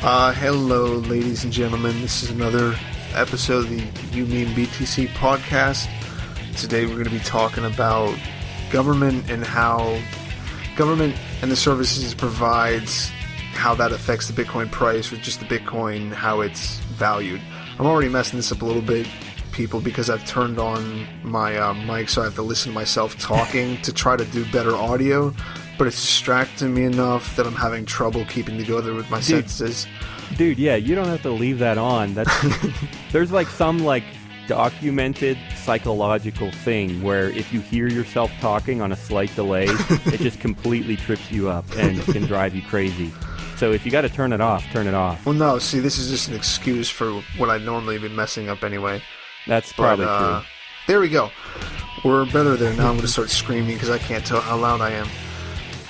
Hello, ladies and gentlemen. This is another episode of the You, Me, and BTC podcast. Today we're going to be talking about government and how government and the services it provides, how that affects the Bitcoin price, or just the Bitcoin, how it's valued. I'm already messing this up a little bit, people, because I've turned on my mic, so I have to listen to myself talking to try to do better audio. But it's distracting me enough that I'm having trouble keeping together with my senses. Dude, yeah, you don't have to leave that on. There's like some documented psychological thing where if you hear yourself talking on a slight delay, it just completely trips you up and can drive you crazy. So if you got to turn it off, turn it off. Well, no, see, this is just an excuse for what I'd normally be messing up anyway. That's probably true. There we go. We're better there. Now I'm going to start screaming because I can't tell how loud I am.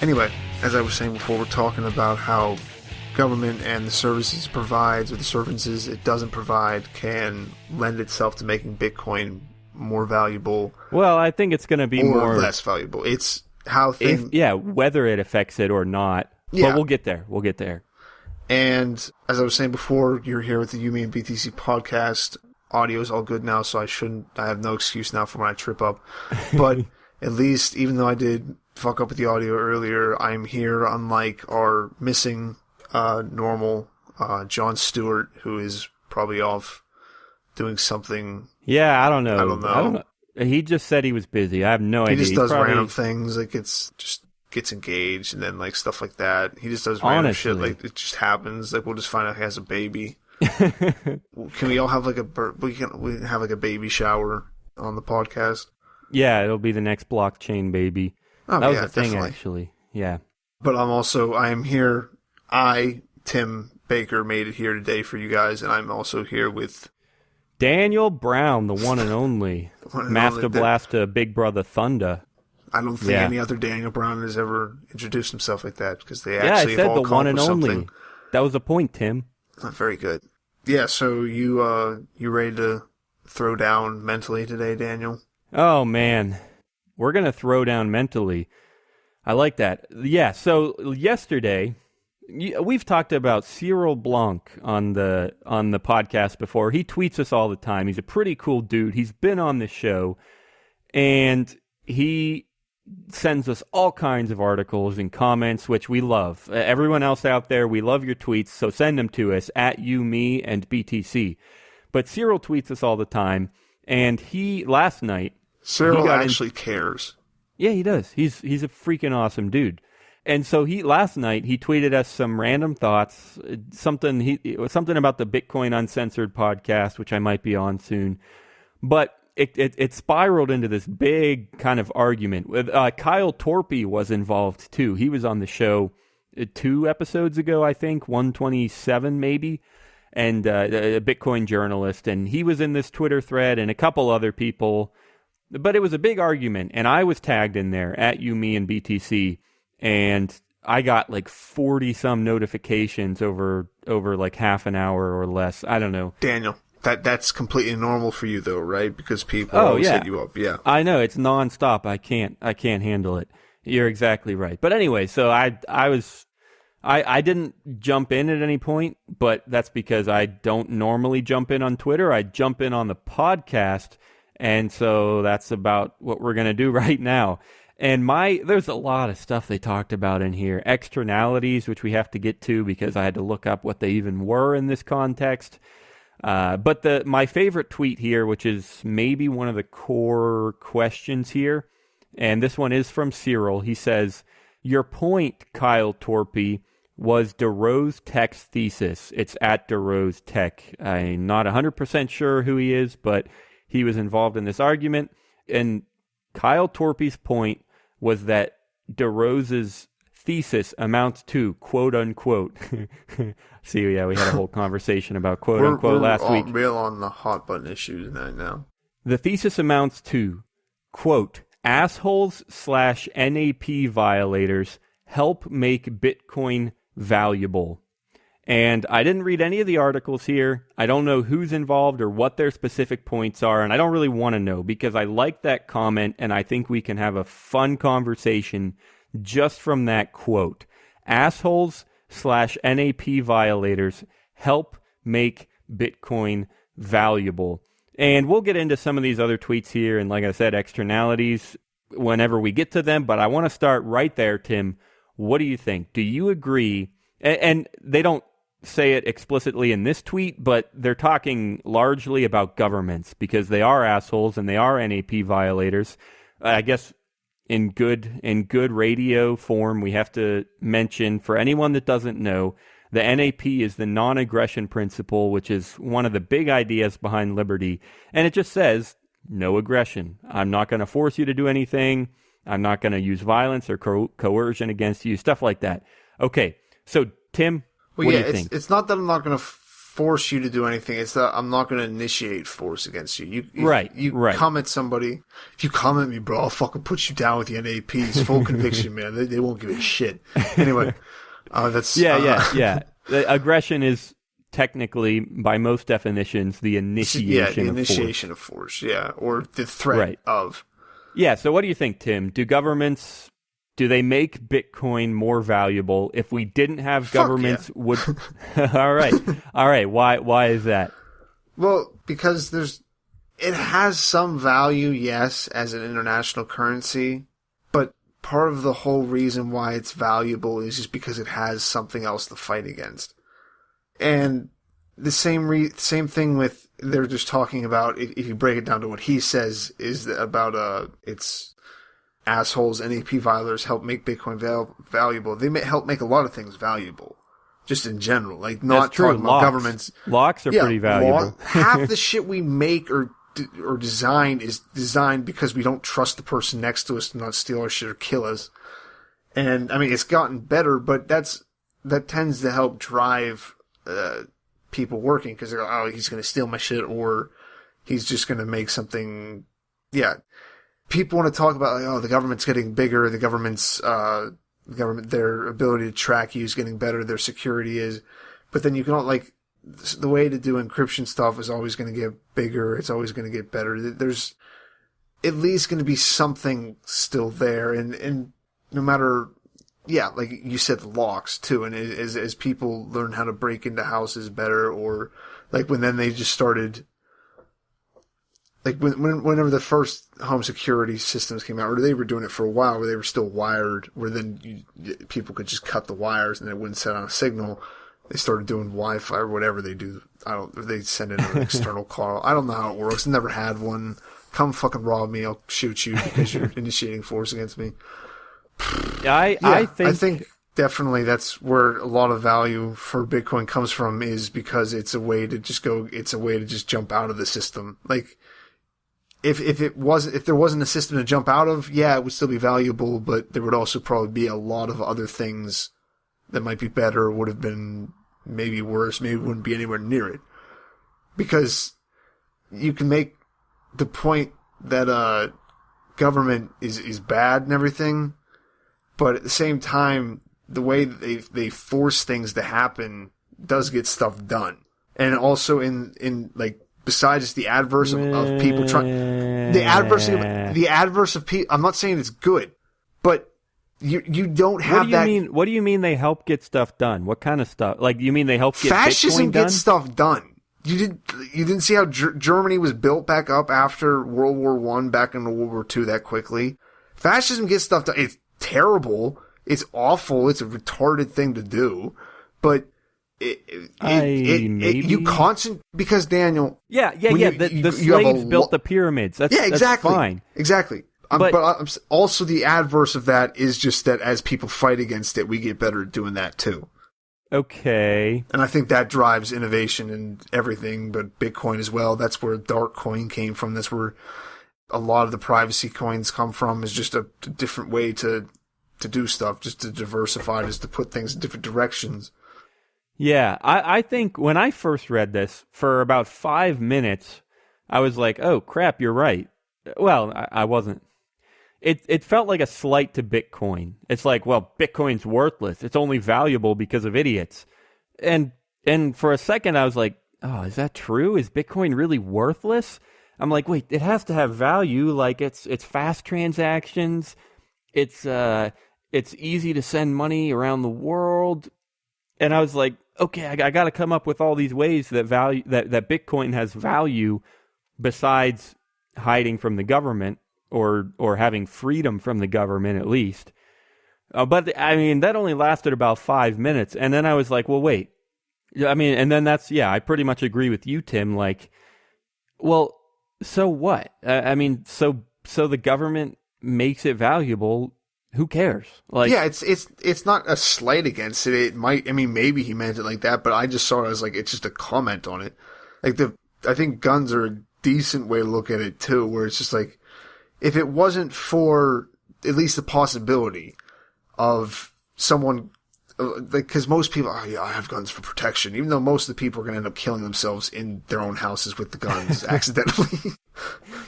Anyway, as I was saying before, we're talking about how government and the services it provides, or the services it doesn't provide, can lend itself to making Bitcoin more valuable. Well, I think it's going to be more less valuable. It's how things... whether it affects it or not. Yeah. But we'll get there. We'll get there. And as I was saying before, you're here with the You, Me, and BTC podcast. Audio is all good now, so I have no excuse now for when I trip up. But at least, even though I did fuck up with the audio earlier, I'm here, unlike our missing normal John Stewart, who is probably off doing something. Yeah, I don't know. He just said he was busy. I have no idea. He just does random things, like gets engaged and then like stuff like that. He just does random shit, like it just happens. Like we'll just find out he has a baby. Can we all have like we have like a baby shower on the podcast? Yeah, it'll be the next blockchain baby. Oh, that was yeah, the thing, definitely. actually. Yeah. But I am here. Tim Baker, made it here today for you guys, and I'm also here with Daniel Brown, the one and only. Master Blaster, Big Brother Thunder. I don't think any other Daniel Brown has ever introduced himself like that, because they actually have all the one and only. Something. That was the point, Tim. Very good. Yeah, so you ready to throw down mentally today, Daniel? Oh, man. We're going to throw down mentally. I like that. Yeah, so yesterday, we've talked about Cyril Blanc on the podcast before. He tweets us all the time. He's a pretty cool dude. He's been on the show, and he sends us all kinds of articles and comments, which we love. Everyone else out there, we love your tweets, so send them to us at You, Me, and BTC. But Cyril tweets us all the time, and last night... Cyril actually cares. Yeah, he does. He's a freaking awesome dude. And so last night he tweeted us some random thoughts, something about the Bitcoin Uncensored podcast, which I might be on soon. But it spiraled into this big kind of argument. Kyle Torpy was involved too. He was on the show 2 episodes ago, I think, 127 maybe, and a Bitcoin journalist. And he was in this Twitter thread, and a couple other people. But it was a big argument, and I was tagged in there at You, Me, and BTC, and I got like 40-some notifications over like half an hour or less. I don't know. Daniel, that's completely normal for you, though, right? Because people always hit you up. Yeah, I know, it's nonstop. I can't handle it. You're exactly right. But anyway, so I didn't jump in at any point, but that's because I don't normally jump in on Twitter. I jump in on the podcast. And so that's about what we're going to do right now. And there's a lot of stuff they talked about in here. Externalities, which we have to get to because I had to look up what they even were in this context. But my favorite tweet here, which is maybe one of the core questions here, and this one is from Cyril. He says, your point, Kyle Torpy, was DeRose Tech's thesis. It's at DeRose Tech. I'm not 100% sure who he is, but... he was involved in this argument, and Kyle Torpy's point was that DeRose's thesis amounts to, quote unquote. See, yeah, we had a whole conversation about quote unquote last week. We're real on the hot button issues now. The thesis amounts to, quote, assholes/NAP violators help make Bitcoin valuable. And I didn't read any of the articles here. I don't know who's involved or what their specific points are, and I don't really want to know because I like that comment, and I think we can have a fun conversation just from that quote. Assholes NAP violators help make Bitcoin valuable. And we'll get into some of these other tweets here, and like I said, externalities whenever we get to them. But I want to start right there, Tim. What do you think? Do you agree? And they don't say it explicitly in this tweet, but they're talking largely about governments because they are assholes and they are NAP violators. I guess in good radio form, we have to mention, for anyone that doesn't know, the NAP is the non-aggression principle, which is one of the big ideas behind liberty. And it just says, no aggression. I'm not going to force you to do anything. I'm not going to use violence or coercion against you, stuff like that. Okay, so Tim, what do you think? It's not that I'm not going to force you to do anything. It's that I'm not going to initiate force against you. You comment somebody. If you comment me, bro, I'll fucking put you down with the NAPs. Full conviction, man. They won't give a shit. Anyway. Yeah. The aggression is technically, by most definitions, the initiation of force. Yeah, or the threat of. Yeah, so what do you think, Tim? Do they make Bitcoin more valuable? If we didn't have governments, would... All right. Why is that? Well, because it has some value, yes, as an international currency, but part of the whole reason why it's valuable is just because it has something else to fight against. And the same thing with, they're just talking about, if you break it down to what he says, is about it's assholes, NAP violators help make Bitcoin valuable. They help make a lot of things valuable, just in general. Like, not talking about governments. Locks are pretty valuable. Half the shit we make or design is designed because we don't trust the person next to us to not steal our shit or kill us. And I mean, it's gotten better, but that tends to help drive people working, because they're like, oh, he's going to steal my shit, or he's just going to make something. Yeah, people want to talk about, like, oh, the government's getting bigger, the government, their ability to track you is getting better, their security is, but then you can, like, the way to do encryption stuff is always going to get bigger. It's always going to get better. There's at least going to be something still there. And no matter, like you said, the locks too. And as people learn how to break into houses better, or like then they just started, like whenever the first home security systems came out, or they were doing it for a while where they were still wired, where then people could just cut the wires and it wouldn't set on a signal. They started doing Wi-Fi or whatever they do. They send in an external call. I don't know how it works. Never had one. Come fucking rob me. I'll shoot you because you're initiating force against me. I think definitely that's where a lot of value for Bitcoin comes from, is because it's a way to just jump out of the system. Like, if there wasn't a system to jump out of, it would still be valuable, but there would also probably be a lot of other things that might be better, would have been maybe worse, maybe wouldn't be anywhere near it. Because you can make the point that government is bad and everything, but at the same time, the way that they force things to happen does get stuff done. And also in like, besides just the adverse of people trying, the adverse of people, I'm not saying it's good, but you don't have that. What do you mean they help get stuff done? What kind of stuff? Like, you mean they help get fascism Bitcoin done? Gets stuff done. You didn't see how Germany was built back up after World War I, back into World War II that quickly. Fascism gets stuff done. It's terrible. It's awful. It's a retarded thing to do. But because Daniel. The slaves built the pyramids. That's exactly. That's fine. Exactly. But also the adverse of that is just that as people fight against it, we get better at doing that too. Okay. And I think that drives innovation and everything, but Bitcoin as well. That's where dark coin came from. That's where a lot of the privacy coins come from, is just a different way to do stuff, just to diversify, just to put things in different directions. Yeah, I think when I first read this, for about 5 minutes, I was like, oh, crap, you're right. Well, I wasn't. It felt like a slight to Bitcoin. It's like, well, Bitcoin's worthless. It's only valuable because of idiots. And for a second, I was like, oh, is that true? Is Bitcoin really worthless? I'm like, wait, it has to have value. Like, it's fast transactions. It's easy to send money around the world. And I was like, okay, I got to come up with all these ways that that Bitcoin has value besides hiding from the government or having freedom from the government at least. But I mean, that only lasted about 5 minutes. And then I was like, well, wait. I mean, and then I pretty much agree with you, Tim. Like, well, so what? I mean, so the government makes it valuable. Who cares? Like, yeah, it's not a slight against it. It might, I mean, maybe he meant it like that, but I just saw it as like, it's just a comment on it. Like I think guns are a decent way to look at it too, where it's just like, if it wasn't for at least the possibility of someone, like, cause most people, oh yeah, I have guns for protection, even though most of the people are going to end up killing themselves in their own houses with the guns accidentally.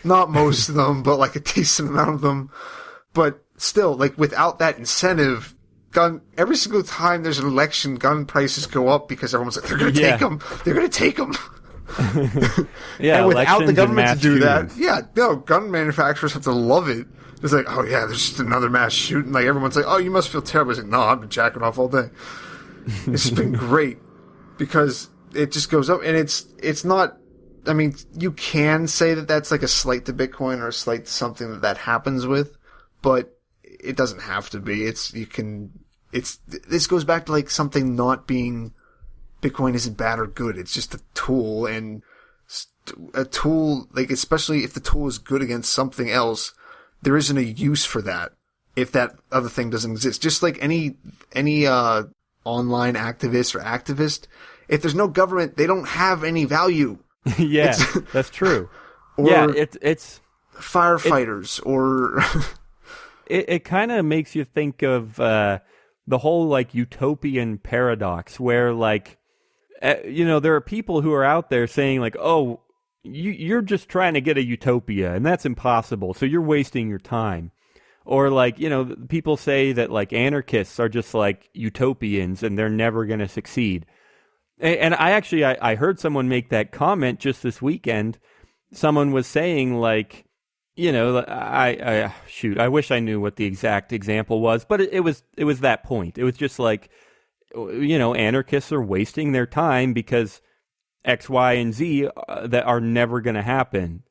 Not most of them, but like a decent amount of them. But still, like, without that incentive, every single time there's an election, gun prices go up because everyone's like, they're going to take them. They're going to take them. Yeah, and without the government to do shootings. that, gun manufacturers have to love it. It's like, oh yeah, there's just another mass shooting. Like, everyone's like, oh, you must feel terrible. It's like, no, I've been jacking off all day. It's just been great because it just goes up, and it's not, I mean, you can say that that's like a slight to Bitcoin or a slight to something that happens with, but it doesn't have to be. This goes back to like something not being, Bitcoin isn't bad or good. It's just a tool, and a tool, like, especially if the tool is good against something else, there isn't a use for that if that other thing doesn't exist. Just like any online activist or activist, if there's no government, they don't have any value. Yeah, that's true. Or yeah, it's firefighters or it kind of makes you think of the whole like utopian paradox, where like there are people who are out there saying like, oh, you're just trying to get a utopia, and that's impossible, so you're wasting your time. Or like, people say that like anarchists are just like utopians and they're never going to succeed. And I heard someone make that comment just this weekend. Someone was saying like, I wish I knew what the exact example was, but it was that point. It was just like, anarchists are wasting their time because X, Y, and Z that are never going to happen.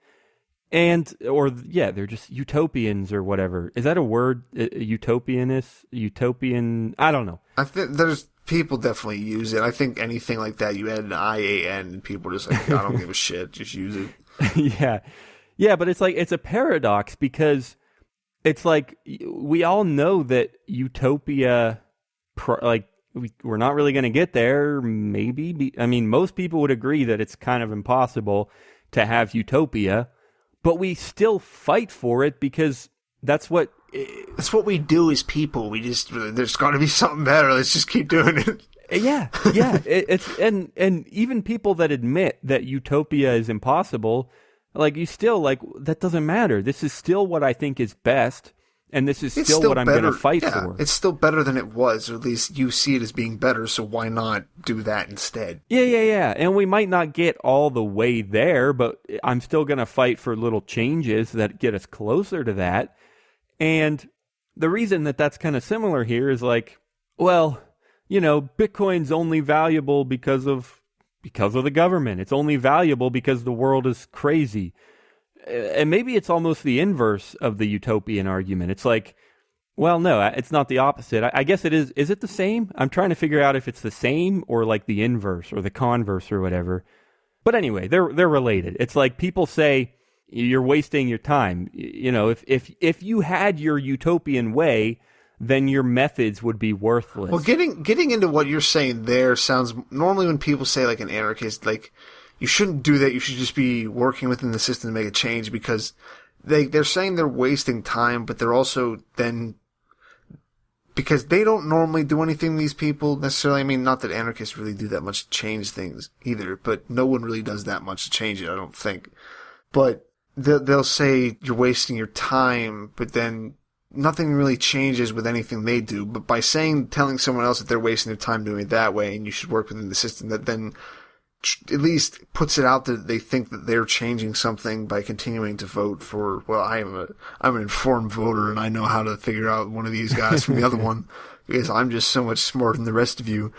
They're just utopians or whatever. Is that a word? Utopian? I don't know. I think there's people definitely use it. I think anything like that, you add an IAN and people are just like, I don't give a shit, just use it. Yeah. Yeah, but it's like, it's a paradox because it's like, we all know that utopia, we're not really going to get there, maybe. I mean, most people would agree that it's kind of impossible to have utopia, but we still fight for it because that's what we do as people. There's got to be something better. Let's just keep doing it. Yeah. And even people that admit that utopia is impossible, like, you still, like, that doesn't matter. This is still what I think is best, and this is still what I'm going to fight for. It's still better than it was, or at least you see it as being better, so why not do that instead? Yeah. And we might not get all the way there, but I'm still going to fight for little changes that get us closer to that. And the reason that that's kind of similar here is like, well, Bitcoin's only valuable because of the government. It's only valuable because the world is crazy. And maybe it's almost the inverse of the utopian argument. It's like, well, no, it's not the opposite. I guess it is. Is it the same? I'm trying to figure out if it's the same or like the inverse or the converse or whatever. But anyway, they're related. It's like people say you're wasting your time. If you had your utopian way, then your methods would be worthless. Well, getting into what you're saying there sounds, normally when people say like an anarchist, like, you shouldn't do that, you should just be working within the system to make a change, because they're saying they're wasting time, but they're also then, because they don't normally do anything, these people, necessarily. I mean, not that anarchists really do that much to change things either, but no one really does that much to change it, I don't think. But they'll say you're wasting your time, but then nothing really changes with anything they do. But by telling someone else that they're wasting their time doing it that way, and you should work within the system, that then at least puts it out that they think that they're changing something by continuing to vote for, well, I'm an informed voter and I know how to figure out one of these guys from the other one because I'm just so much smarter than the rest of you.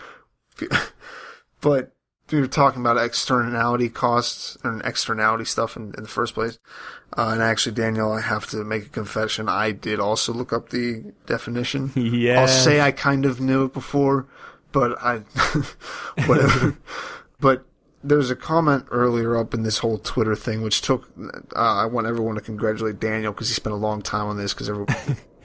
But we were talking about externality costs and externality stuff in the first place. And actually, Daniel, I have to make a confession. I did also look up the definition. Yeah. I'll say I kind of knew it before, but whatever. But there's a comment earlier up in this whole Twitter thing, which took, I want everyone to congratulate Daniel because he spent a long time on this because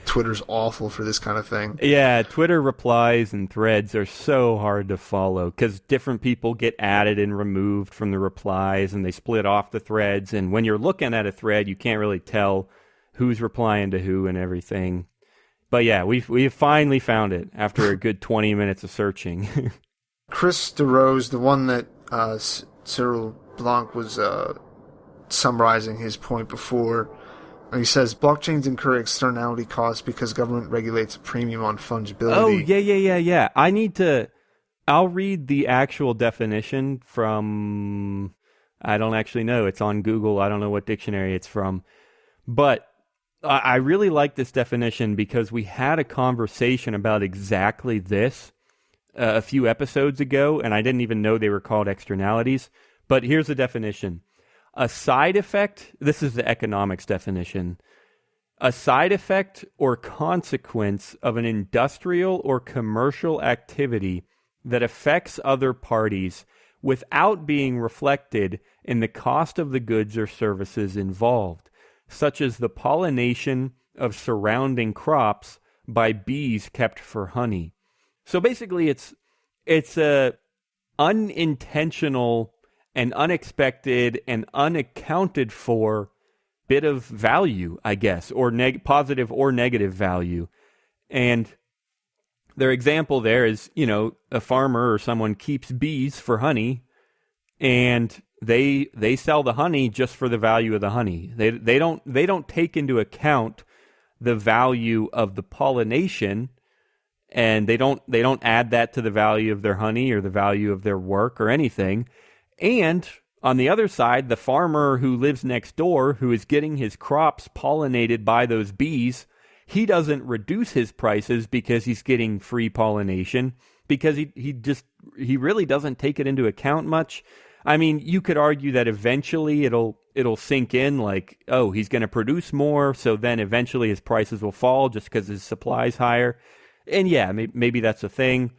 Twitter's awful for this kind of thing. Yeah, Twitter replies and threads are so hard to follow because different people get added and removed from the replies and they split off the threads. And when you're looking at a thread, you can't really tell who's replying to who and everything. But yeah, we've finally found it after a good 20 minutes of searching. Chris DeRose, the one that Cyril Blanc was summarizing his point before, he says, blockchains incur externality costs because government regulates a premium on fungibility. Oh, yeah. I'll read the actual definition from, I don't actually know. It's on Google. I don't know what dictionary it's from. But I really like this definition because we had a conversation about exactly this a few episodes ago, and I didn't even know they were called externalities. But here's the definition. A side effect, this is the economics definition, a side effect or consequence of an industrial or commercial activity that affects other parties without being reflected in the cost of the goods or services involved, such as the pollination of surrounding crops by bees kept for honey. So basically it's a unintentional and unexpected and unaccounted for bit of value, I guess, or positive or negative value. And their example there is, a farmer or someone keeps bees for honey and they sell the honey just for the value of the honey. They don't take into account the value of the pollination, and they don't add that to the value of their honey or the value of their work or anything. And on the other side, the farmer who lives next door, who is getting his crops pollinated by those bees, he doesn't reduce his prices because he's getting free pollination, because he really doesn't take it into account much. I mean, you could argue that eventually it'll sink in, like, oh, he's going to produce more, so then eventually his prices will fall just because his supply is higher. And yeah, maybe that's a thing,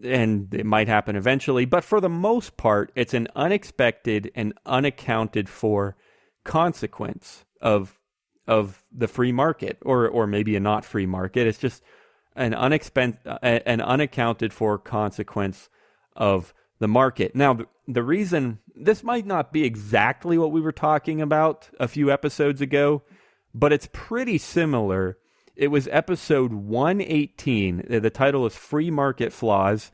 and it might happen eventually. But for the most part, it's an unexpected and unaccounted for consequence of the free market, or maybe a not free market. It's just an unaccounted for consequence of the market. Now, the reason this might not be exactly what we were talking about a few episodes ago, but it's pretty similar. It was episode 118. The title is Free Market Flaws,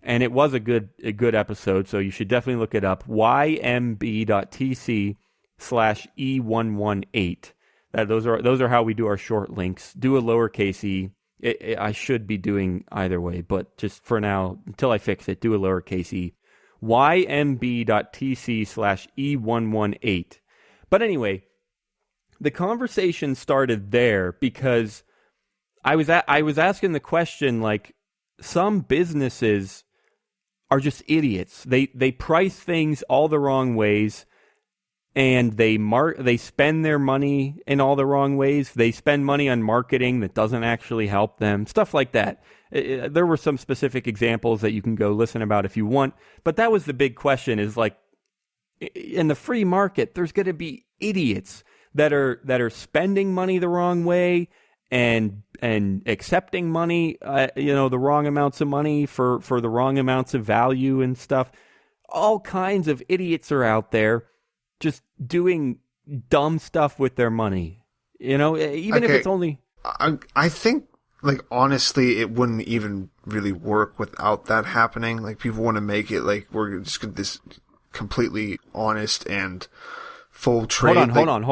and it was a good episode, so you should definitely look it up. YMB.tc/E118. Those are how we do our short links. Do a lowercase e. I should be doing either way, but just for now, until I fix it, do a lowercase e. YMB.tc/E118. But anyway, the conversation started there because I was asking the question, like, some businesses are just idiots. They price things all the wrong ways, and they spend their money in all the wrong ways. They spend money on marketing that doesn't actually help them, stuff like that. There were some specific examples that you can go listen about if you want, but that was the big question, is like, in the free market, there's going to be idiots that are spending money the wrong way and accepting money, the wrong amounts of money for the wrong amounts of value and stuff. All kinds of idiots are out there just doing dumb stuff with their money. Even if it's only... I think, like, honestly, it wouldn't even really work without that happening. Like, people want to make it like we're just this completely honest and full trade. Hold on.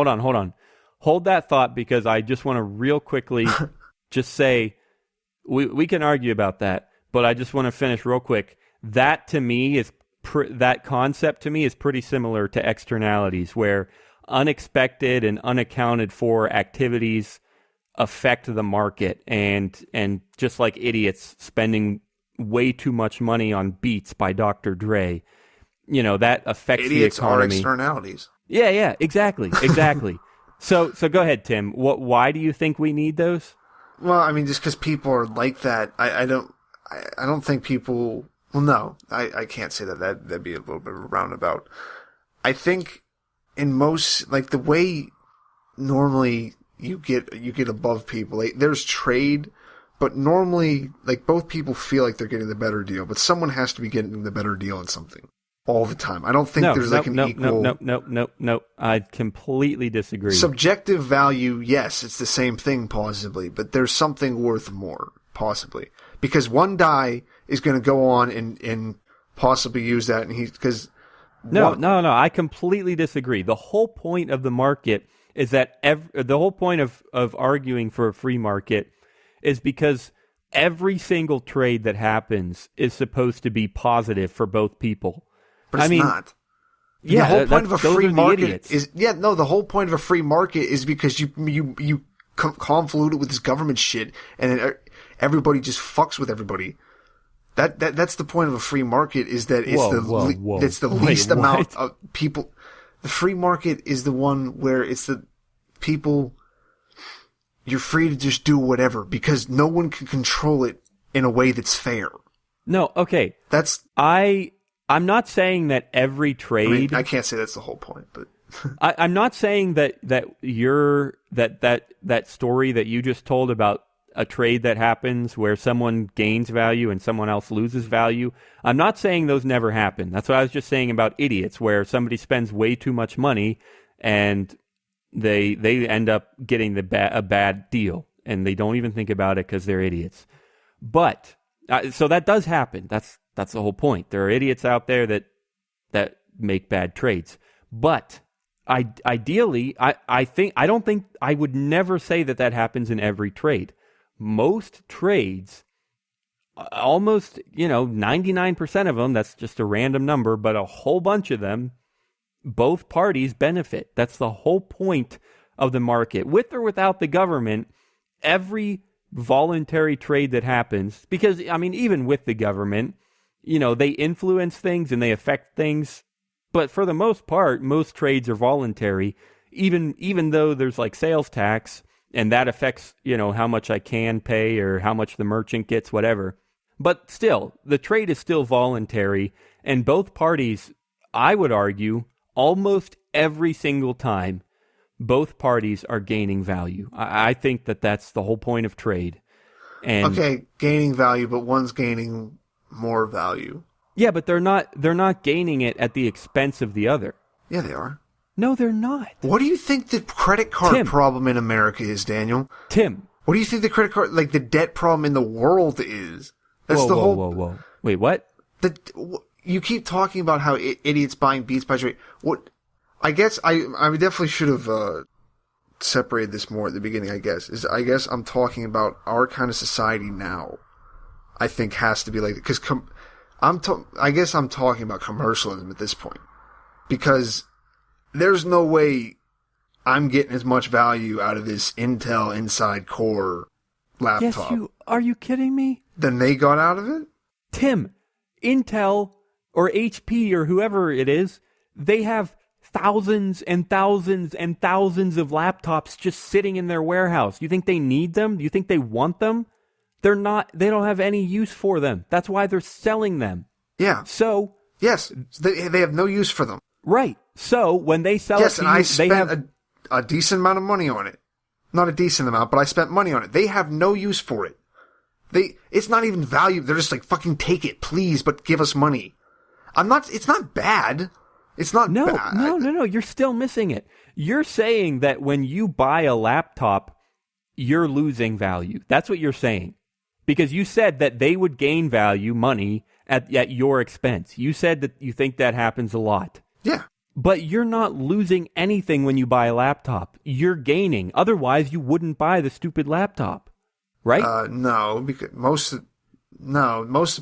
Hold that thought, because I just want to real quickly just say, we can argue about that, but I just want to finish real quick. That to me is that concept to me is pretty similar to externalities, where unexpected and unaccounted for activities affect the market, and just like idiots spending way too much money on Beats by Dr. Dre, that affects Idiots the economy. Are externalities. Yeah, exactly. So go ahead, Tim. Why do you think we need those? Well, I mean, just because people are like that, I don't think people. Well, no, I can't say that. That'd be a little bit of a roundabout. I think in most, like, the way normally you get above people, like, there's trade, but normally, like, both people feel like they're getting the better deal, but someone has to be getting the better deal on something all the time. I don't think there's equal. No. I completely disagree. Subjective value, yes, it's the same thing possibly, but there's something worth more possibly, because one guy is going to go on and possibly use that, and No, I completely disagree. The whole point of the market is that the whole point of arguing for a free market is because every single trade that happens is supposed to be positive for both people. But it's not. Yeah, the whole point of a free market is the whole point of a free market is because you convolute it with this government shit, and then everybody just fucks with everybody. That's the point of a free market, is that it's it's the least amount of people. The free market is the one where it's the people. You're free to just do whatever because no one can control it in a way that's fair. No, okay. I'm not saying that every trade. I mean, I can't say that's the whole point, but I'm not saying that that story that you just told about a trade that happens where someone gains value and someone else loses value. I'm not saying those never happen. That's what I was just saying about idiots, where somebody spends way too much money and they end up getting a bad deal, and they don't even think about it because they're idiots. But so that does happen. That's the whole point. There are idiots out there that make bad trades. But ideally, I would never say that happens in every trade. Most trades, almost 99% of them, that's just a random number, but a whole bunch of them, both parties benefit. That's the whole point of the market. With or without the government, every voluntary trade that happens, because, I mean, even with the government, they influence things and they affect things, but for the most part, most trades are voluntary, even though there's like sales tax, and that affects, how much I can pay or how much the merchant gets, whatever. But still, the trade is still voluntary, and both parties, I would argue, almost every single time, both parties are gaining value. I think that's the whole point of trade. And okay, gaining value, but one's gaining more value. Yeah, but they're not gaining it at the expense of the other. Yeah, they are. No, they're not. What do you think the credit card problem in America is, Daniel? Tim. What do you think the credit card, like the debt problem in the world is? That's whoa. Wait, what? You keep talking about how idiots buying Beats by Dre. What? I guess I definitely should have separated this more at the beginning. I guess I'm talking about our kind of society now. I think has to be like, because I guess I'm talking about commercialism at this point, because there's no way I'm getting as much value out of this Intel Inside Core laptop. Yes, are you kidding me? Than they got out of it? Tim, Intel or HP or whoever it is, they have thousands and thousands and thousands of laptops just sitting in their warehouse. You think they need them? Do you think they want them? They don't have any use for them. That's why they're selling them. Yeah. So. Yes, they have no use for them. Right. So when they sell it to you, I spent a decent amount of money on it. Not a decent amount, but I spent money on it. They have no use for it. It's not even value. They're just like, fucking take it, please, but give us money. It's not bad. It's not bad. No. You're still missing it. You're saying that when you buy a laptop, you're losing value. That's what you're saying. Because you said that they would gain value, money, at your expense. You said that you think that happens a lot. Yeah. But you're not losing anything when you buy a laptop. You're gaining. Otherwise, you wouldn't buy the stupid laptop. Right? No, because most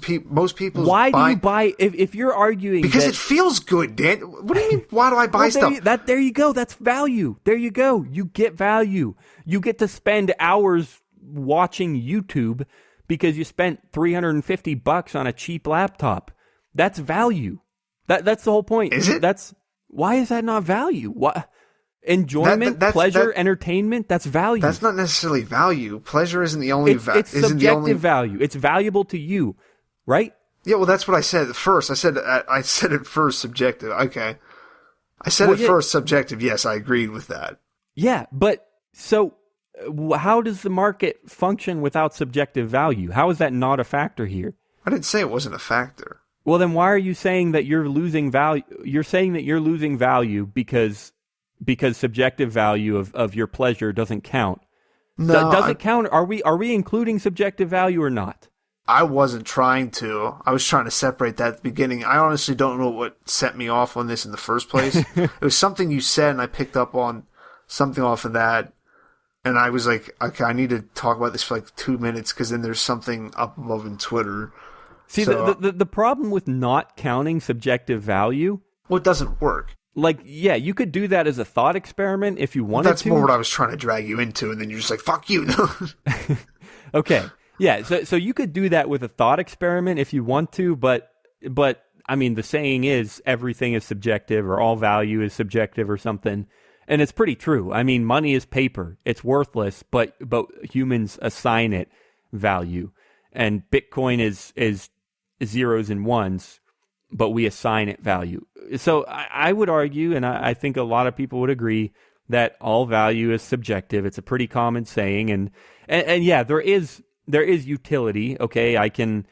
people. Why do you buy? If you're arguing because it feels good, Dan. What do you mean? Why do I buy stuff? There you go. That's value. There you go. You get value. You get to spend hours watching YouTube because you spent $350 on a cheap laptop. That's value. That's the whole point. Is it? Why is that not value? What? Enjoyment, pleasure, entertainment, that's value. That's not necessarily value. Pleasure isn't the only value. It's subjective value. It's valuable to you, right? Yeah, well, that's what I said at first. I said it first subjective. Okay. I said first subjective. Yes, I agreed with that. Yeah, but so how does the market function without subjective value? How is that not a factor here? I didn't say it wasn't a factor. Well, then why are you saying that you're losing value? You're saying that you're losing value because subjective value of your pleasure doesn't count. No, does it count? Are we including subjective value or not? I wasn't trying to. I was trying to separate that at the beginning. I honestly don't know what set me off on this in the first place. It was something you said, and I picked up on something off of that. And I was like, okay, I need to talk about this for like 2 minutes because then there's something up above in Twitter. See, so, the problem with not counting subjective value... Well, it doesn't work. Like, yeah, you could do that as a thought experiment if you wanted to. That's more what I was trying to drag you into, and then you're just like, fuck you. Okay. Yeah, so you could do that with a thought experiment if you want to, but I mean, the saying is everything is subjective or all value is subjective or something, and it's pretty true. I mean, money is paper. It's worthless, but humans assign it value. And Bitcoin is zeros and ones, but we assign it value. So I would argue, and I think a lot of people would agree, that all value is subjective. It's a pretty common saying, and yeah, there is utility. Okay, I can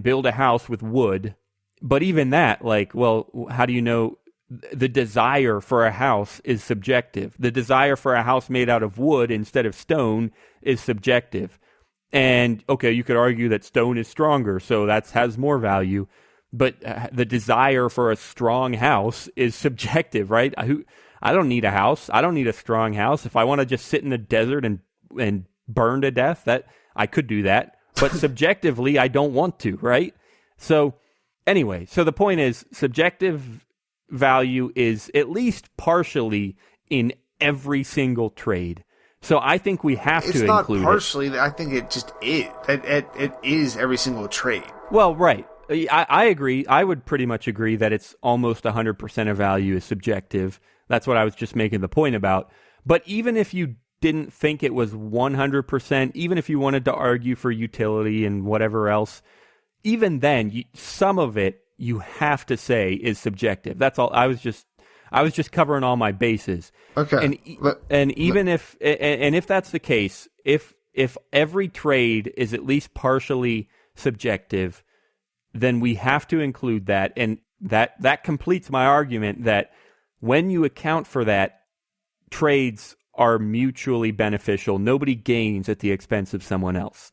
build a house with wood, but even that, like, well, how do you know? The desire for a house is subjective. The desire for a house made out of wood instead of stone is subjective. And okay, you could argue that stone is stronger, so that has more value. But the desire for a strong house is subjective, right? I don't need a house. I don't need a strong house. If I want to just sit in the desert and burn to death, that I could do that. But subjectively, I don't want to, right? So anyway, so the point is subjective value is at least partially in every single trade. So I think we have to include it. It's not partially. I think it just is. It is every single trade. Well, right. I agree. I would pretty much agree that it's almost 100% of value is subjective. That's what I was just making the point about. But even if you didn't think it was 100%, even if you wanted to argue for utility and whatever else, even then, some of it you have to say is subjective. That's all. I was just covering all my bases. Okay. If that's the case, if every trade is at least partially subjective, then we have to include that, and that completes my argument that when you account for that, trades are mutually beneficial. Nobody gains at the expense of someone else.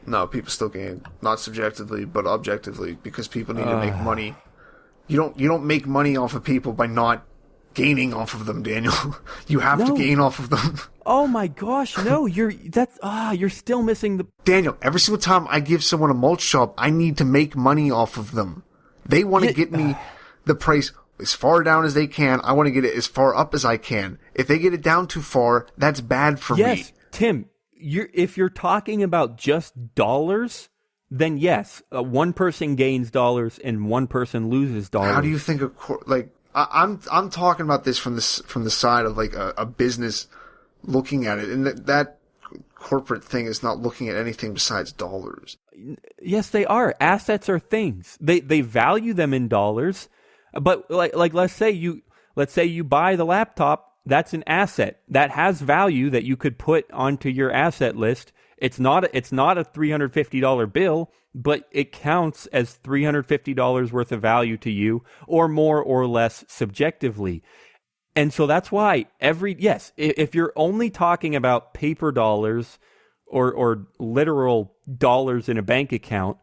No, people still gain, not subjectively, but objectively, because people need to make money. You don't make money off of people by not gaining off of them, Daniel. You have to gain off of them. Oh my gosh, no, you're still missing the... Daniel, every single time I give someone a mulch job, I need to make money off of them. They want to get me the price as far down as they can. I want to get it as far up as I can. If they get it down too far, that's bad for me. Yes, Tim, if you're talking about just dollars, then yes, one person gains dollars and one person loses dollars. How do you think I'm talking about this from the side of like a business looking at it, and that corporate thing is not looking at anything besides dollars. Yes, they are. Assets are things. They value them in dollars, but like let's say you buy the laptop. That's an asset that has value that you could put onto your asset list. It's not a $350 bill, but it counts as $350 worth of value to you, or more or less subjectively. And so that's why if you're only talking about paper dollars or literal dollars in a bank account,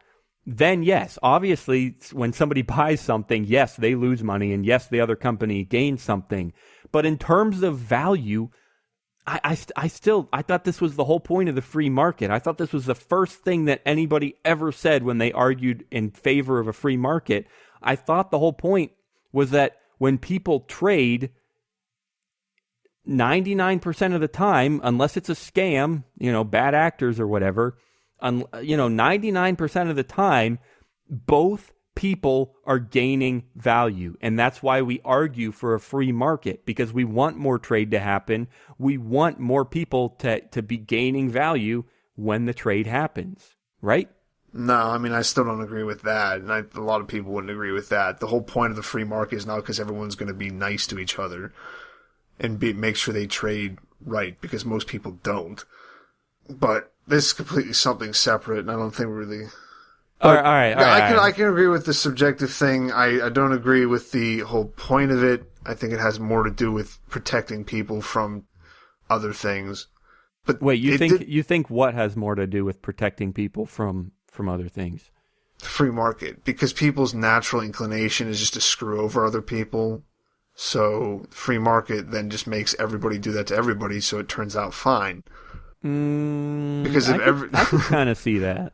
then yes, obviously when somebody buys something, yes, they lose money, and yes, the other company gains something. But in terms of value, I thought this was the whole point of the free market. I thought this was the first thing that anybody ever said when they argued in favor of a free market. I thought the whole point was that when people trade, 99% of the time, unless it's a scam, bad actors or whatever, 99% of the time, both people are gaining value. And that's why we argue for a free market, because we want more trade to happen. We want more people to be gaining value when the trade happens, right? No, I mean, I still don't agree with that. And a lot of people wouldn't agree with that. The whole point of the free market is not because everyone's going to be nice to each other and make sure they trade right, because most people don't. But this is completely something separate, and I don't think really... All right. I can agree with the subjective thing. I don't agree with the whole point of it. I think it has more to do with protecting people from other things. But wait, you think what has more to do with protecting people from other things? The free market, because people's natural inclination is just to screw over other people. So free market then just makes everybody do that to everybody, so it turns out fine. Because I can kind of see that.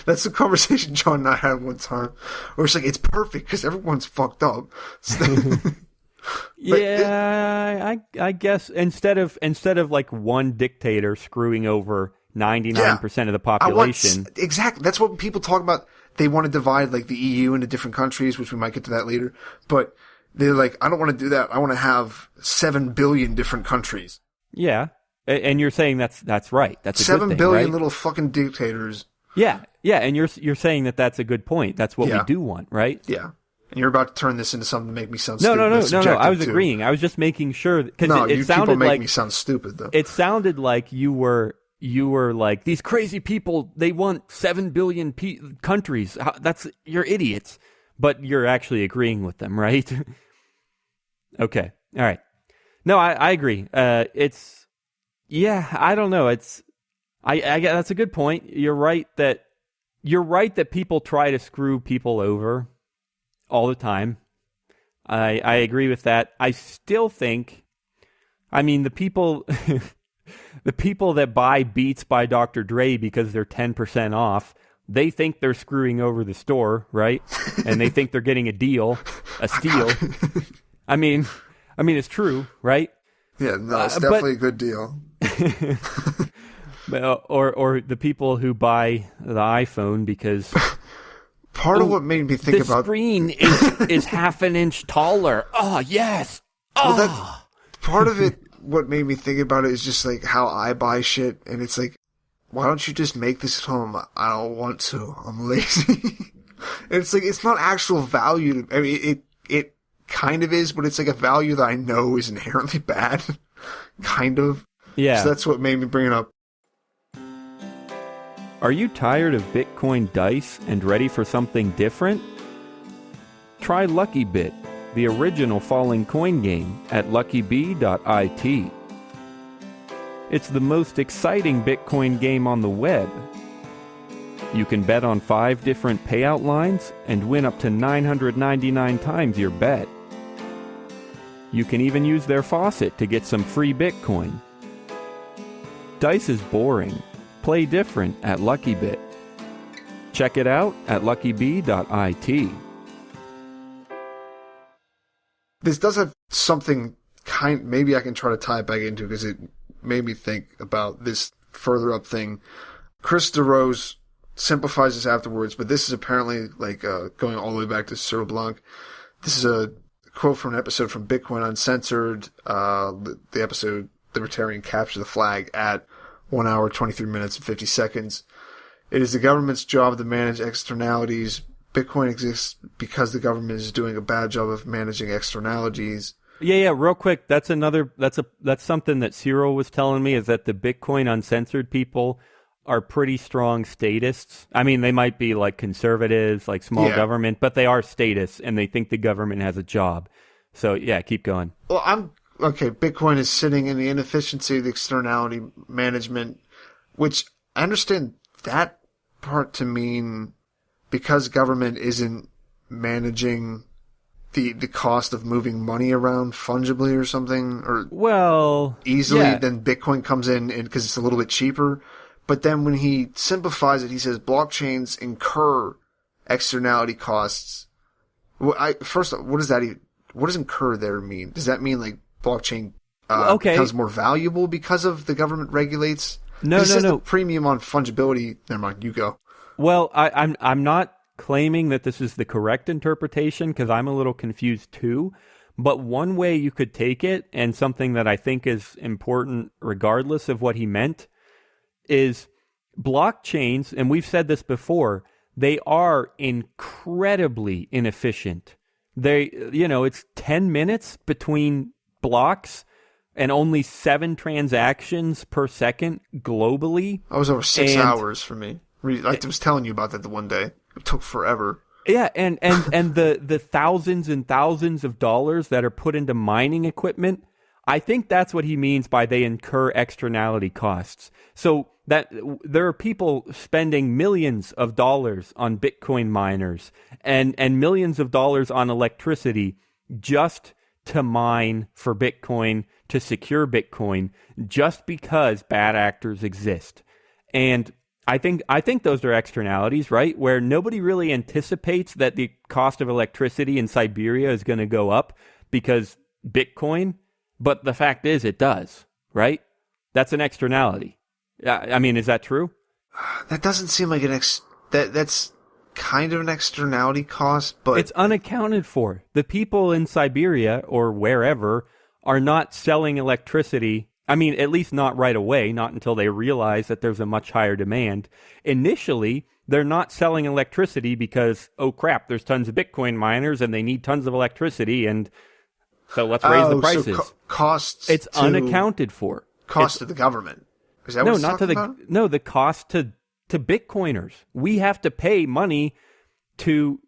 That's the conversation John and I had one time, where it's like, it's perfect because everyone's fucked up. Yeah, I guess instead of like one dictator screwing over 99% of the population. Exactly. That's what people talk about. They want to divide like the EU into different countries, which we might get to that later. But they're like, I don't want to do that. I want to have 7 billion different countries. Yeah. And you're saying that's right. That's a 7 good thing, billion right? little fucking dictators. Yeah, and you're saying that's a good point. That's what we do want, right? Yeah. And you're about to turn this into something to make me sound stupid. No. I was agreeing. I was just making sure, because it sounded people like me sound stupid though. It sounded like you were like, these crazy people. They want 7 billion countries. You're idiots. But you're actually agreeing with them, right? Okay. All right. No, I agree. I don't know. I that's a good point. You're right that people try to screw people over all the time. I agree with that. I still think, I mean, the people that buy Beats by Dr. Dre because they're 10% off, they think they're screwing over the store, right? And they think they're getting a steal. I mean, it's true, right? Yeah, no, it's definitely a good deal. Or the people who buy the iPhone because part of what made me think the about screen is half an inch taller. Oh yes. Oh. Well, part of it, what made me think about it is just like how I buy shit, and it's like, why don't you just make this at home? I don't want to. I'm lazy. And it's like, it's not actual value. I mean, it kind of is, but it's like a value that I know is inherently bad. Kind of. Yeah. So that's what made me bring it up. Are you tired of Bitcoin dice and ready for something different? Try LuckyBit, the original falling coin game, at luckybee.it. It's the most exciting Bitcoin game on the web. You can bet on 5 different payout lines and win up to 999 times your bet. You can even use their faucet to get some free Bitcoin. Dice is boring. Play different at LuckyBit. Check it out at luckybee.it. This does have something maybe I can try to tie it back into, because it made me think about this further up thing. Chris DeRose simplifies this afterwards, but this is apparently like going all the way back to Cyril Blanc. This is a quote from an episode from Bitcoin Uncensored, the episode Libertarian Capture the Flag, at 1 hour, 23 minutes, and 50 seconds. It is the government's job to manage externalities. Bitcoin exists because the government is doing a bad job of managing externalities. Yeah, real quick. That's something that Cyril was telling me, is that the Bitcoin Uncensored people are pretty strong statists. I mean, they might be like conservatives, like small government, but they are statists, and they think the government has a job. So yeah, keep going. Well, Bitcoin is sitting in the inefficiency of the externality management, which I understand that part to mean because government isn't managing the cost of moving money around fungibly or something, or easily, then Bitcoin comes in because it's a little bit cheaper. But then when he simplifies it, he says blockchains incur externality costs. First, what does incur there mean? Does that mean like blockchain becomes more valuable because of the government regulates No, he says no. the premium on fungibility. Never mind. You go. Well, I'm not claiming that this is the correct interpretation because I'm a little confused too. But one way you could take it, and something that I think is important regardless of what he meant, is blockchains, and we've said this before, they are incredibly inefficient. It's 10 minutes between blocks and only 7 transactions per second globally. That was over 6 hours for me. I was telling you about that the one day. It took forever. Yeah, and the thousands and thousands of dollars that are put into mining equipment, I think that's what he means by they incur externality costs. So that there are people spending millions of dollars on Bitcoin miners and millions of dollars on electricity just to mine for Bitcoin, to secure Bitcoin, just because bad actors exist. And I think those are externalities, right? Where nobody really anticipates that the cost of electricity in Siberia is going to go up because Bitcoin, but the fact is it does, right? That's an externality. I mean, is that true? That doesn't seem like that's kind of an externality cost, but it's unaccounted for. The people in Siberia or wherever are not selling electricity. I mean, at least not right away, not until they realize that there's a much higher demand. Initially, they're not selling electricity because, oh crap, there's tons of Bitcoin miners and they need tons of electricity, and so let's raise the prices. So costs. It's unaccounted for. Cost to the government. Is that what it's talking about? No, the cost to Bitcoiners. We have to pay money to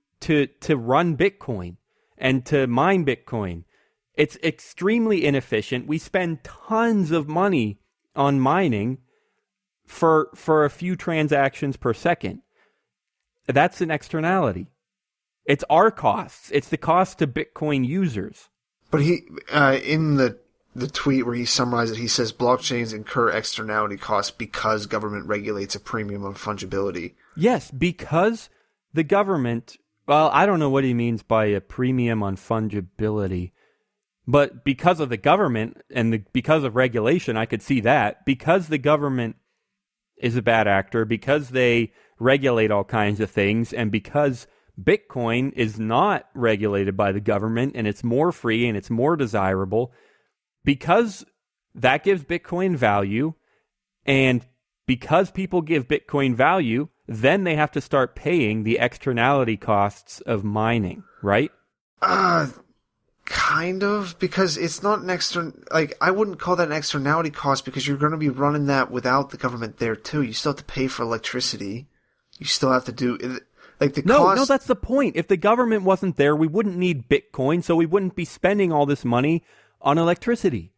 run Bitcoin and to mine Bitcoin. It's extremely inefficient. We spend tons of money on mining for a few transactions per second. That's an externality. It's our costs. It's the cost to Bitcoin users. But he, in the tweet where he summarized it, he says blockchains incur externality costs because government regulates a premium on fungibility. Yes, because the government, well, I don't know what he means by a premium on fungibility. But because of the government and because of regulation, I could see that. Because the government is a bad actor, because they regulate all kinds of things, and because Bitcoin is not regulated by the government and it's more free and it's more desirable, because that gives Bitcoin value, and because people give Bitcoin value, then they have to start paying the externality costs of mining, right? Kind of, because it's not an I wouldn't call that an externality cost because you're going to be running that without the government there too. You still have to pay for electricity. You still have to do, cost. No, that's the point. If the government wasn't there, we wouldn't need Bitcoin, so we wouldn't be spending all this money on electricity.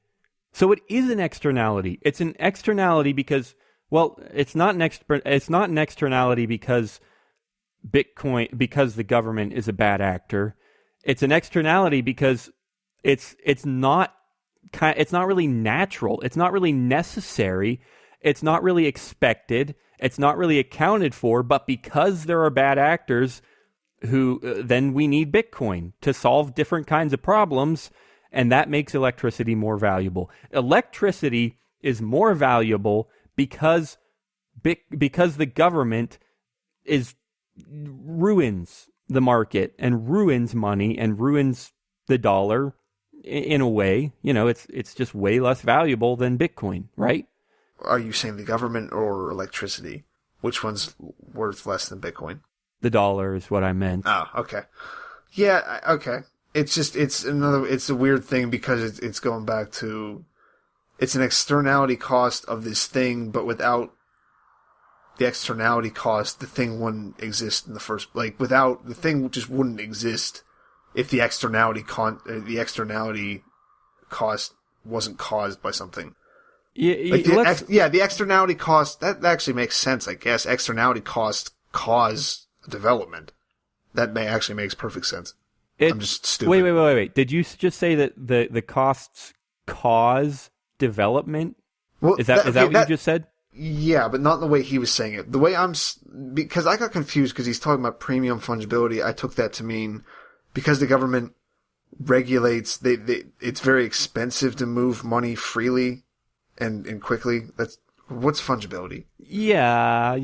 So it is an externality. It's an externality because, well, it's not an externality because because the government is a bad actor. It's an externality because it's not really natural. It's not really necessary. It's not really expected. It's not really accounted for. But because there are bad actors who then we need Bitcoin to solve different kinds of problems, and that makes electricity more valuable. Electricity is more valuable because the government ruins the market and ruins money and ruins the dollar in a way. It's just way less valuable than Bitcoin, right? Are you saying the government or electricity? Which one's worth less than Bitcoin? The dollar is what I meant. Oh, okay. Yeah, okay. It's a weird thing because it's going back to, it's an externality cost of this thing, but without the externality cost, the thing wouldn't exist in the first, without, the thing just wouldn't exist if the externality cost wasn't caused by something. The externality cost, that actually makes sense, I guess. Externality costs cause development. That actually makes perfect sense. I'm just stupid. Wait. Did you just say that the costs cause development? Well, is that what you just said? Yeah, but not the way he was saying it. The way because I got confused because he's talking about premium fungibility. I took that to mean because the government regulates, it's very expensive to move money freely and quickly. What's fungibility? Yeah,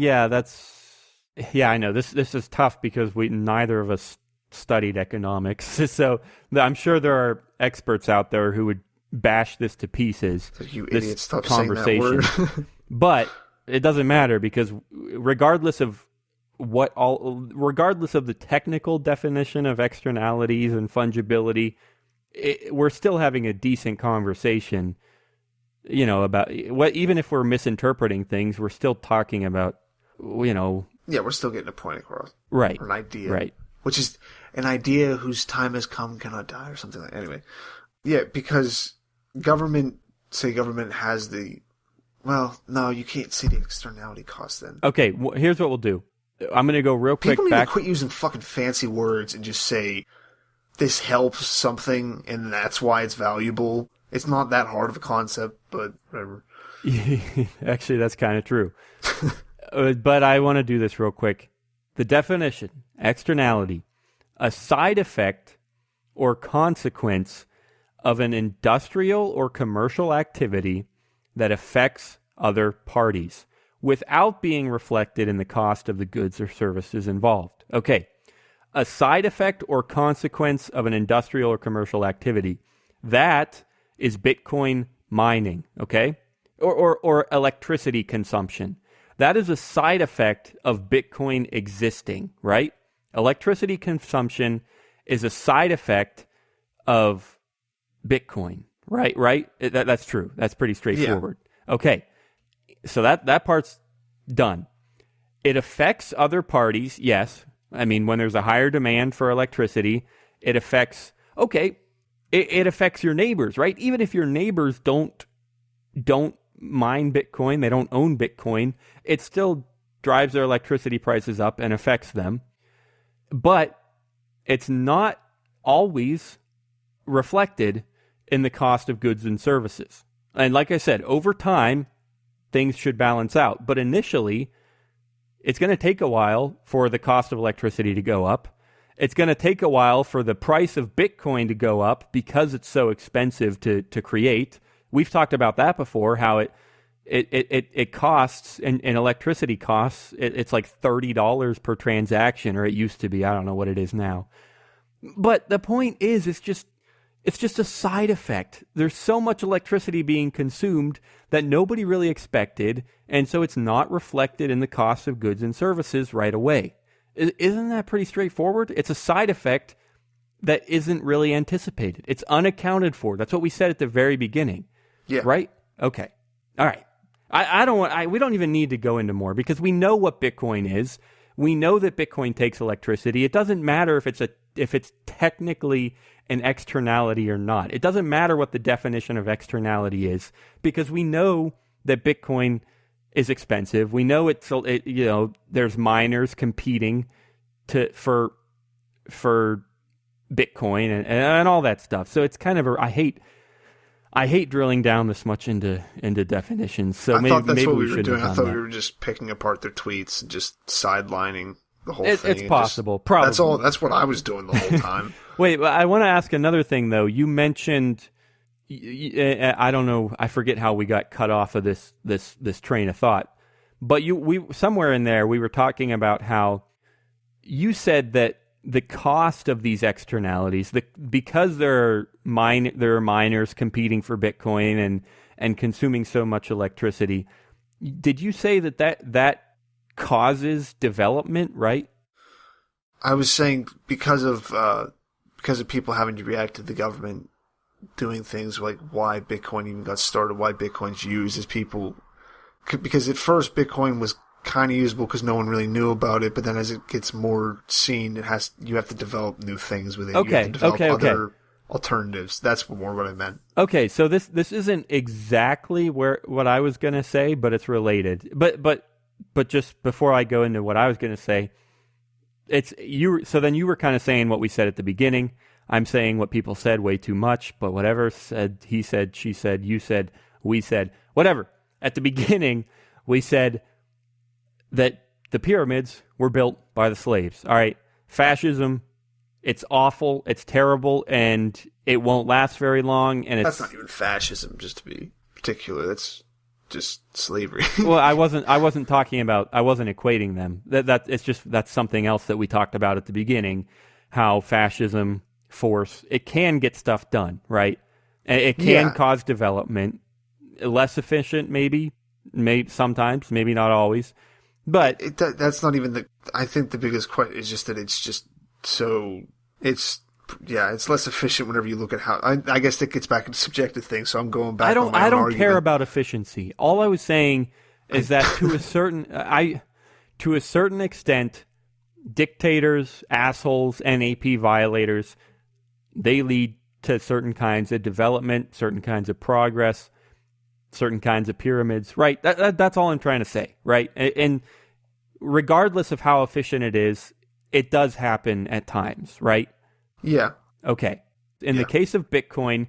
I know. This is tough because neither of us studied economics. So I'm sure there are experts out there who would bash this to pieces. So you this idiots, stop conversation. saying that word. But it doesn't matter because regardless of the technical definition of externalities and fungibility, we're still having a decent conversation, about what, even if we're misinterpreting things, we're still talking about, Yeah, we're still getting a point across. Right. Or an idea. Right. Which is an idea whose time has come cannot die or something like that. Anyway. Yeah, because government has the... Well, no, you can't say the externality cost then. Okay, here's what we'll do. I'm going to go real quick back... People need to quit using fucking fancy words and just say, this helps something and that's why it's valuable. It's not that hard of a concept, but whatever. Actually, that's kind of true. But I want to do this real quick. The definition, externality, a side effect or consequence of an industrial or commercial activity that affects other parties without being reflected in the cost of the goods or services involved. Okay, a side effect or consequence of an industrial or commercial activity. That is Bitcoin mining, okay? Or electricity consumption. That is a side effect of Bitcoin existing, right? Electricity consumption is a side effect of Bitcoin, right? That's true. That's pretty straightforward. Yeah. Okay, so that part's done. It affects other parties, yes. I mean, when there's a higher demand for electricity, it affects, it affects your neighbors, right? Even if your neighbors don't mine Bitcoin, they don't own Bitcoin, it still drives their electricity prices up and affects them. But it's not always reflected in the cost of goods and services. And like I said, over time, things should balance out. But initially, it's going to take a while for the cost of electricity to go up. It's going to take a while for the price of Bitcoin to go up because it's so expensive to create. We've talked about that before, how it costs, and electricity costs, it's like $30 per transaction, or it used to be. I don't know what it is now. But the point is, it's just a side effect. There's so much electricity being consumed that nobody really expected, and so it's not reflected in the cost of goods and services right away. Isn't that pretty straightforward? It's a side effect that isn't really anticipated. It's unaccounted for. That's what we said at the very beginning. Yeah. Right? Okay. All right. We don't even need to go into more because we know what Bitcoin is. We know that Bitcoin takes electricity. It doesn't matter if it's technically an externality or not. It doesn't matter what the definition of externality is because we know that Bitcoin is expensive. We know there's miners competing for Bitcoin and all that stuff. So it's kind of I hate drilling down this much into definitions. So I thought that's what we were doing. I thought we were just picking apart their tweets and just sidelining the whole thing. It's possible. Probably. That's what I was doing the whole time. Wait, I want to ask another thing though. You mentioned, I don't know, I forget how we got cut off of this train of thought, but we somewhere in there we were talking about how you said that the cost of these externalities, because there are miners competing for Bitcoin and consuming so much electricity. Did you say that causes development, right? I was saying because of people having to react to the government doing things like why Bitcoin even got started, why Bitcoin's used as people, because at first Bitcoin was kind of usable because no one really knew about it, but then as it gets more seen, you have to develop new things with it. Okay, you have to develop other alternatives. That's more what I meant. Okay, so this isn't exactly what I was going to say, but it's related. But just before I go into what I was going to say, so then you were kind of saying what we said at the beginning. I'm saying what people said way too much, but whatever, said, he said, she said, you said, we said, whatever. At the beginning, we said that the pyramids were built by the slaves. All right, fascism, it's awful, it's terrible, and it won't last very long. And that's not even fascism, just to be particular. That's just slavery. Well, I wasn't equating them. That's something else that we talked about at the beginning, how fascism, force, it can get stuff done, right? It can cause development, less efficient maybe sometimes, maybe not always. But that's not even I think the biggest question is just that it's just so, it's less efficient whenever you look at how, I guess that gets back into subjective things, so I'm going back on my own I don't argument. care about efficiency. All I was saying is that to a certain extent, dictators, assholes, NAP violators, they lead to certain kinds of development, certain kinds of progress, certain kinds of pyramids, right? That's all I'm trying to say, right? And regardless of how efficient it is, it does happen at times, right? Yeah. Okay. In the case of Bitcoin,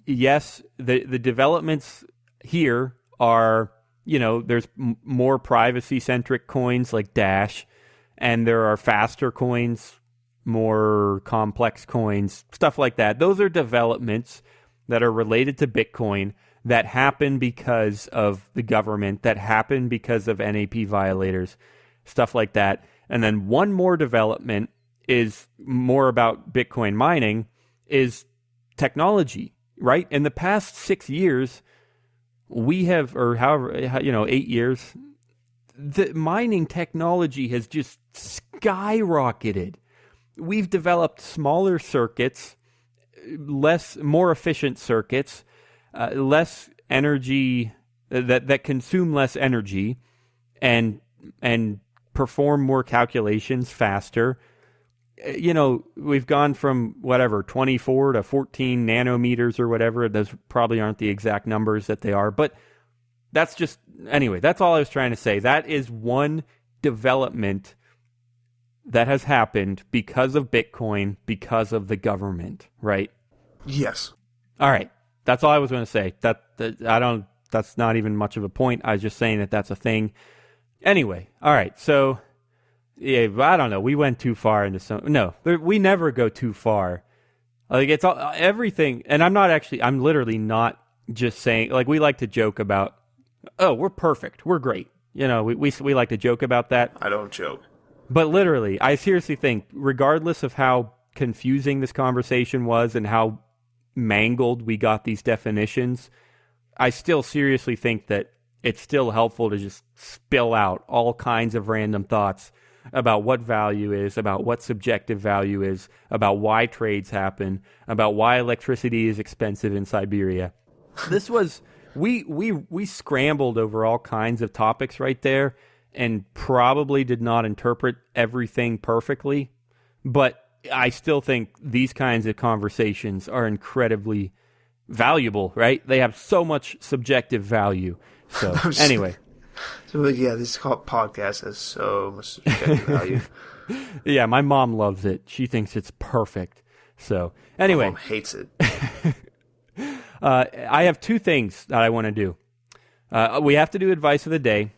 yes, the developments here are, there's more privacy-centric coins like Dash, and there are faster coins, more complex coins, stuff like that. Those are developments that are related to Bitcoin that happen because of the government, that happen because of NAP violators, stuff like that. And then one more development is more about Bitcoin mining, is technology, right? In the past 6 years, we have, or however, 8 years, the mining technology has just skyrocketed. We've developed smaller circuits, more efficient circuits, less energy, that consume less energy, and perform more calculations faster. We've gone from 24 to 14 nanometers or whatever. Those probably aren't the exact numbers that they are, but that's all I was trying to say. That is one development that has happened because of Bitcoin, because of the government, right? Yes. All right. That's all I was going to say. That's not even much of a point. I was just saying that that's a thing. Anyway. All right. So, yeah, I don't know. We went too far into we never go too far. Like, it's all, everything. And I'm literally not just saying, like, we like to joke about, oh, we're perfect. We're great. We like to joke about that. I don't joke. But literally, I seriously think, regardless of how confusing this conversation was and how mangled we got these definitions, I still seriously think that it's still helpful to just spill out all kinds of random thoughts about what value is, about what subjective value is, about why trades happen, about why electricity is expensive in Siberia. This was, we scrambled over all kinds of topics right there, and probably did not interpret everything perfectly, but I still think these kinds of conversations are incredibly valuable, right? They have so much subjective value. So anyway. So yeah, this podcast has so much subjective value. Yeah, my mom loves it. She thinks it's perfect. So anyway. My mom hates it. I have two things that I want to do. We have to do advice of the day,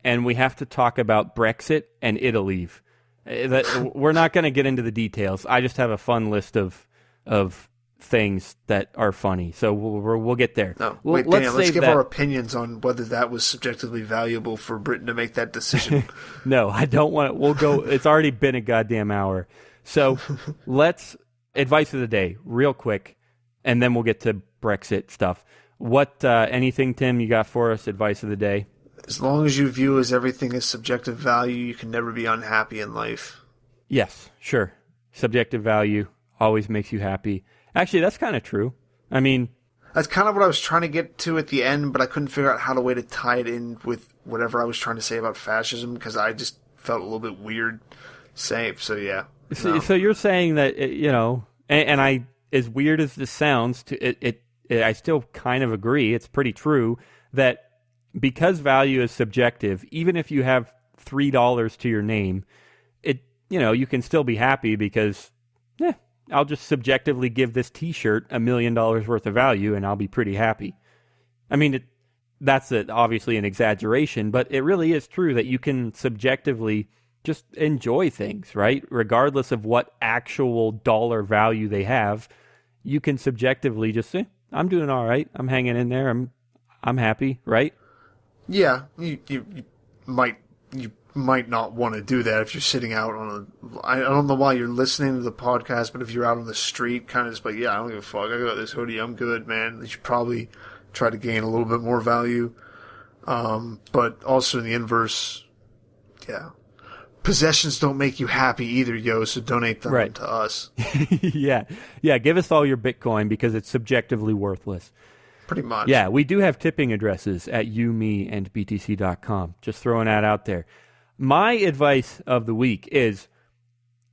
and we have to talk about Brexit and Italeave. We're not going to get into the details. I just have a fun list of things that are funny. So we'll get there. No, wait, let's give our opinions on whether that was subjectively valuable for Britain to make that decision. No, I don't want it. We'll go. It's already been a goddamn hour. So let's advice of the day real quick, and then we'll get to Brexit stuff. What anything, Tim, you got for us? Advice of the day. As long as you view as everything as subjective value, you can never be unhappy in life. Yes, sure. Subjective value always makes you happy. Actually, that's kind of true. I mean, that's kind of what I was trying to get to at the end, but I couldn't figure out how to tie it in with whatever I was trying to say about fascism, because I just felt a little bit weird saying it. So yeah. No. So you're saying that, and I, as weird as this sounds, I still kind of agree. It's pretty true that because value is subjective, even if you have $3 to your name, you can still be happy because, I'll just subjectively give this T-shirt $1 million worth of value, and I'll be pretty happy. I mean, that's obviously an exaggeration, but it really is true that you can subjectively just enjoy things, right? Regardless of what actual dollar value they have, you can subjectively just say, I'm doing all right. I'm hanging in there. I'm happy, right? Yeah, you might not want to do that if you're sitting out on I don't know why you're listening to the podcast, but if you're out on the street, kind of just like, yeah, I don't give a fuck. I got this hoodie. I'm good, man. You should probably try to gain a little bit more value. But also in the inverse, yeah. Possessions don't make you happy either, yo, so donate them to us. Yeah. Give us all your Bitcoin because it's subjectively worthless. Pretty much. Yeah, we do have tipping addresses at you, me, and btc.com. Just throwing that out there. My advice of the week is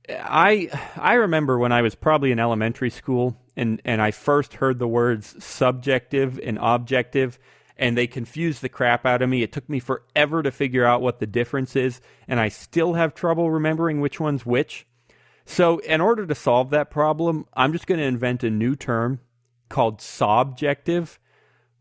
I remember when I was probably in elementary school and I first heard the words subjective and objective, and they confused the crap out of me. It took me forever to figure out what the difference is, and I still have trouble remembering which one's which. So in order to solve that problem, I'm just going to invent a new term called sobjective,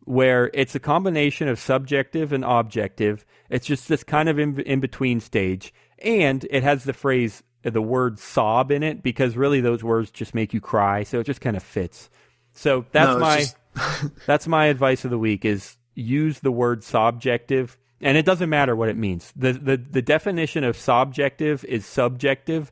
where it's a combination of subjective and objective. It's just this kind of in-between stage, and it has the word sob in it, because really those words just make you cry, so it just kind of fits. So that's my advice of the week is use the word subjective, and it doesn't matter what it means. The definition of subjective is subjective,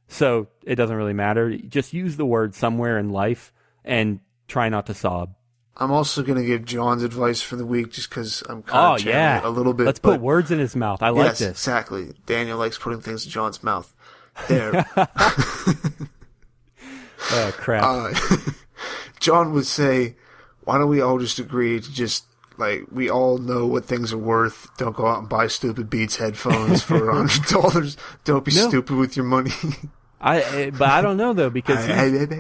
so it doesn't really matter. Just use the word somewhere in life and try not to sob. I'm also going to give John's advice for the week just because I'm kind of channeling a little bit. Let's put words in his mouth. I like this. Exactly. Daniel likes putting things in John's mouth. There. Oh, crap. John would say, why don't we all just agree to just, like, we all know what things are worth. Don't go out and buy stupid Beats headphones for $100. Don't be stupid with your money. But I don't know, though, because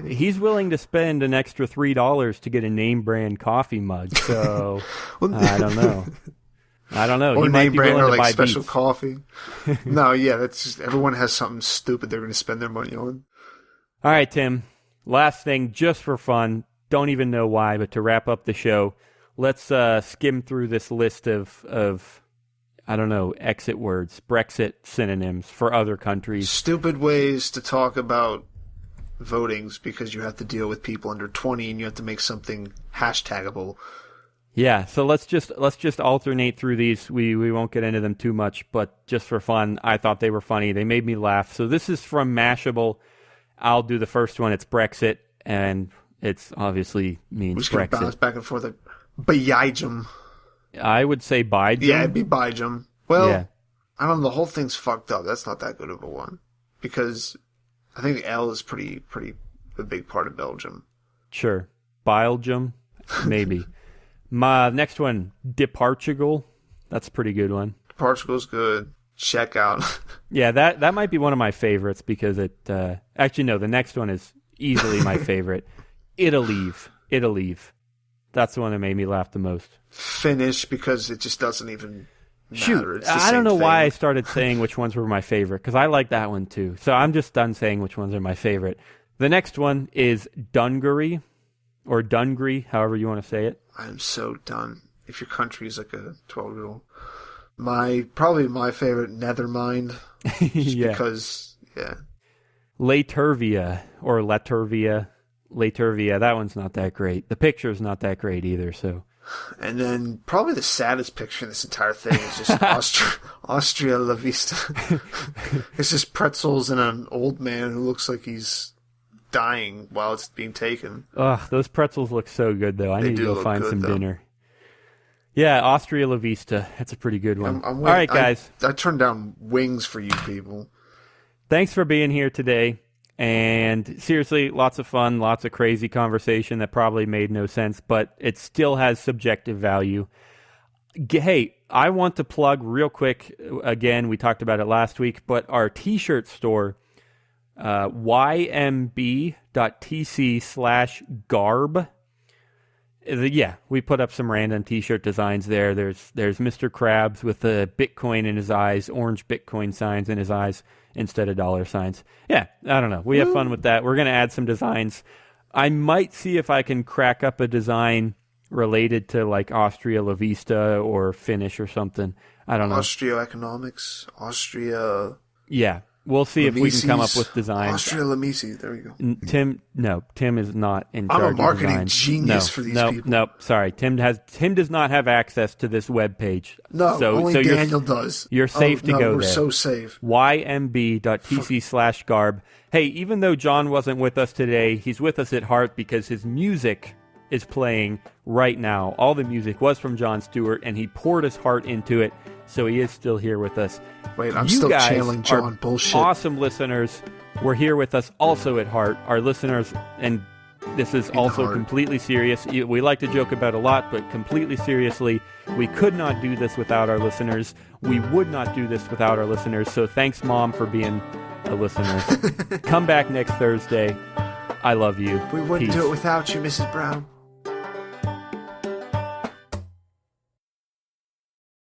he's willing to spend an extra $3 to get a name brand coffee mug. So I don't know. Or he name brand or like special Beats. coffee. No, yeah, that's just, everyone has something stupid they're going to spend their money on. All right, Tim. Last thing, just for fun. Don't even know why, but to wrap up the show, let's skim through this list of I don't know, exit words, Brexit synonyms for other countries. Stupid ways to talk about votings because you have to deal with people under 20 and you have to make something hashtagable. Yeah, so let's just alternate through these. We won't get into them too much, but just for fun, I thought they were funny. They made me laugh. So this is from Mashable. I'll do the first one. It's Brexit, and it's obviously means We're just Brexit. Bounce back and forth. Bijum. I would say Bijum. Yeah, it'd be Bijum. Well, yeah. I don't know. The whole thing's fucked up. That's not that good of a one. Because I think the L is pretty a big part of Belgium. Sure. Biljum? Maybe. My next one, Departugal. That's a pretty good one. Departugal's good. Check out. Yeah, that might be one of my favorites because it... actually, no, the next one is easily my favorite. Italeave. That's the one that made me laugh the most. Finnish, because it just doesn't even matter. Shoot, It's the I don't same know thing. why I started saying which ones were my favorite, because I like that one too. So I'm just done saying which ones are my favorite. The next one is Dungary, or Dungry, however you want to say it. I'm so done. If your country is like a 12-year-old. Probably my favorite, Nethermind. Yeah. Because, yeah. Laturvia, or Laturvia. That one's not that great. The picture's not that great either, so... And then probably the saddest picture in this entire thing is just Austria La Vista. It's just pretzels and an old man who looks like he's dying while it's being taken. Ugh, those pretzels look so good, though. I need to go find some though. dinner. Yeah, Austria La Vista. That's a pretty good one. I'm All right, guys. I turned down wings for you people. Thanks for being here today. And seriously, lots of fun, lots of crazy conversation that probably made no sense, but it still has subjective value. Hey, I want to plug real quick, again, we talked about it last week, but our t-shirt store, ymb.tc/garb. Yeah, we put up some random t-shirt designs there. There's Mr. Krabs with the Bitcoin in his eyes, orange Bitcoin signs in his eyes instead of dollar signs. Yeah, I don't know. We have fun with that. We're going to add some designs. I might see if I can crack up a design related to like Austria La Vista or Finnish or something. I don't know. Austria economics, Austria... Yeah, We'll see if we can come up with designs. Austria Lamisi. There we go. Tim is not in charge. I'm a marketing of genius for these people. No, sorry. Tim does not have access to this web page. No, only Daniel does. You're safe to go there. We're so safe. ymb.tc/garb. Hey, even though John wasn't with us today, he's with us at heart because his music is playing right now. All the music was from Jon Stewart, and he poured his heart into it, so he is still here with us. Wait, I'm still channeling John. Bullshit. Awesome listeners. We're here with us also at heart. Our listeners, and this is also completely serious. We like to joke about a lot, but completely seriously, we could not do this without our listeners. We would not do this without our listeners. So thanks, Mom, for being a listener. Come back next Thursday. I love you. We wouldn't do it without you, Mrs. Brown.